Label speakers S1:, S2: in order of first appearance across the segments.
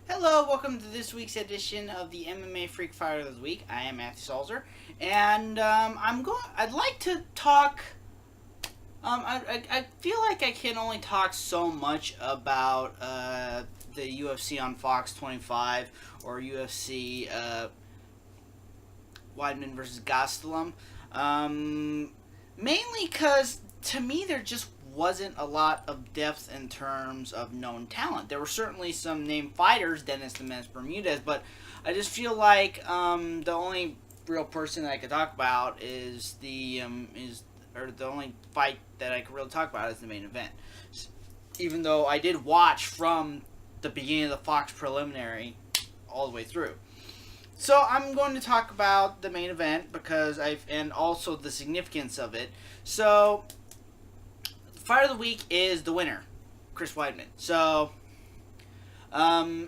S1: Hello, welcome to this week's edition of the MMA Freak Fighter of the Week. I am Matthew Salzer, and I'd like to talk. I feel like I can only talk so much about the UFC on Fox 25 or UFC Weidman versus Gastelum. Mainly because to me there just wasn't a lot of depth in terms of known talent. There were certainly some named fighters, Dennis the Menace Bermudez, but I just feel like the only real person that I could talk about is the only fight that I could really talk about is the main event. Even though I did watch from the beginning of the Fox preliminary all the way through. So I'm going to talk about the main event and also the significance of it. So, Fight of the Week is the winner, Chris Weidman. So, this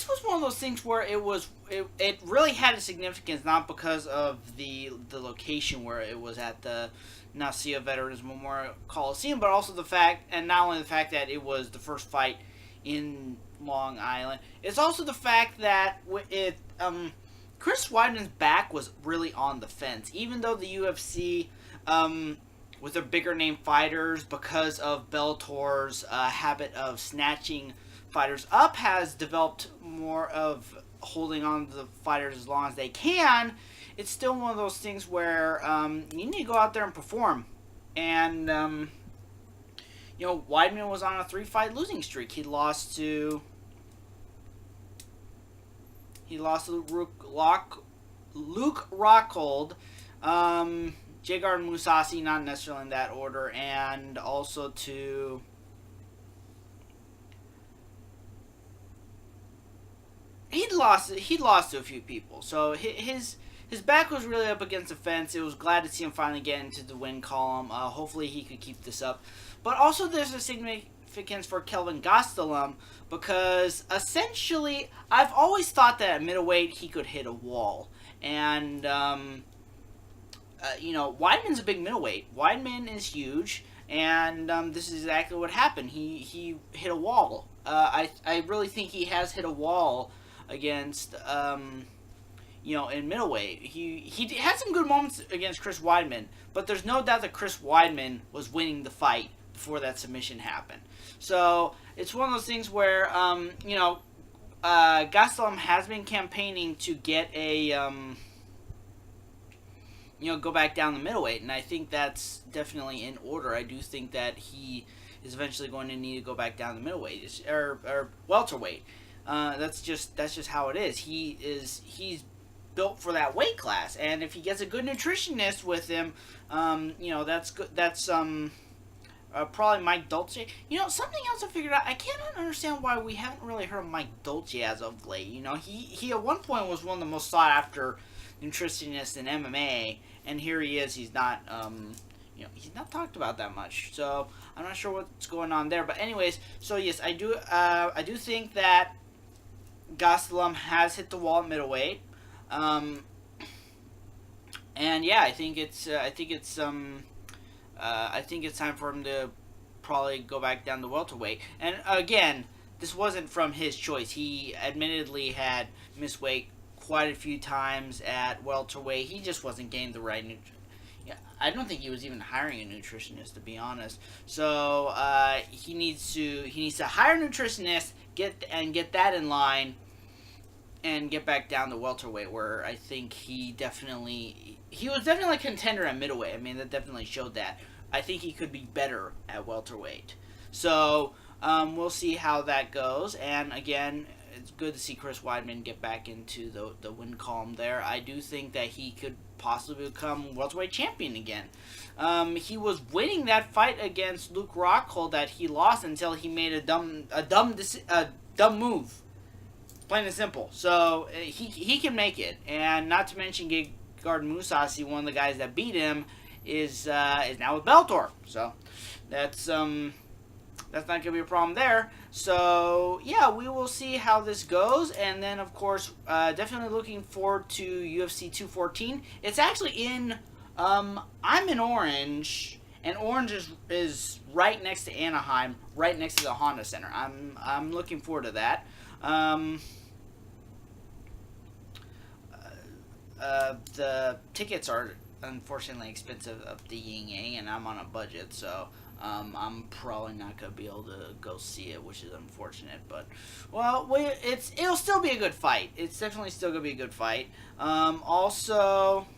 S1: was one of those things where it really had a significance, not because of the location where it was at the Nassau Veterans Memorial Coliseum, but also not only the fact that it was the first fight in Long Island. It's also the fact that Chris Weidman's back was really on the fence, even though the UFC, with their bigger name fighters, because of Bellator's habit of snatching fighters up, has developed more of holding on to the fighters as long as they can. It's still one of those things where you need to go out there and perform. And Weidman was on a 3-fight losing streak. He lost to Luke Rockhold, Gegard Mousasi, not necessarily in that order, and also to he'd lost to a few people. So his back was really up against the fence. It was glad to see him finally get into the win column. Hopefully he could keep this up. But also there's a significance for Kelvin Gastelum, because essentially I've always thought that at middleweight he could hit a wall. And Weidman's a big middleweight. Weidman is huge, and this is exactly what happened. He hit a wall. I really think he has hit a wall against in middleweight. He had some good moments against Chris Weidman, but there's no doubt that Chris Weidman was winning the fight before that submission happened. So it's one of those things where Gastelum has been campaigning to get a go back down the middleweight, and I think that's definitely in order. I do think that he is eventually going to need to go back down the middleweight or welterweight. That's just how it is. He's built for that weight class, and if he gets a good nutritionist with him, that's good. That's probably Mike Dolce. Something else I figured out. I cannot understand why we haven't really heard of Mike Dolce as of late. He at one point was one of the most sought after nutritionists in MMA, and here he is. He's not he's not talked about that much. So I'm not sure what's going on there. But anyways, so yes, I do think that Gastelum has hit the wall at middleweight. And yeah, I think it's time for him to probably go back down to welterweight. And again, this wasn't from his choice. He admittedly had missed weight quite a few times at welterweight. He just wasn't getting the right I don't think he was even hiring a nutritionist, to be honest. So he needs to hire a nutritionist, get that in line, and get back down to welterweight, where I think he was definitely a contender at middleweight. I mean, that definitely showed that. I think he could be better at welterweight. So we'll see how that goes. And again, it's good to see Chris Weidman get back into the win column there. I do think that he could possibly become welterweight champion again. He was winning that fight against Luke Rockhold that he lost until he made a dumb move. Plain and simple. So he can make it, and not to mention Gegard Mousasi, one of the guys that beat him, is now with Bellator. So that's not going to be a problem there. So yeah, we will see how this goes, and then of course, definitely looking forward to UFC 214. It's actually in I'm in Orange, and Orange is right next to Anaheim, right next to the Honda Center. I'm looking forward to that. The tickets are unfortunately expensive up the yin yang, and I'm on a budget, so I'm probably not gonna be able to go see it, which is unfortunate. But well, it'll still be a good fight. It's definitely still gonna be a good fight. Also,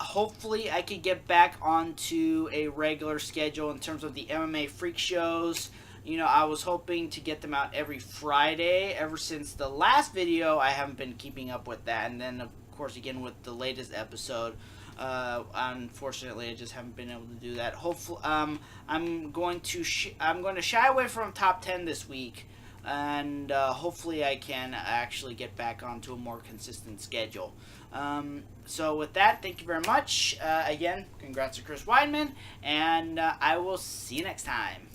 S1: hopefully I could get back onto a regular schedule in terms of the MMA freak shows. I was hoping to get them out every Friday. Ever since the last video, I haven't been keeping up with that. And then, of course, again with the latest episode, unfortunately, I just haven't been able to do that. Hopefully, I'm going to shy away from top 10 this week, and hopefully, I can actually get back onto a more consistent schedule. So with that, thank you very much. Again, congrats to Chris Weidman, and I will see you next time.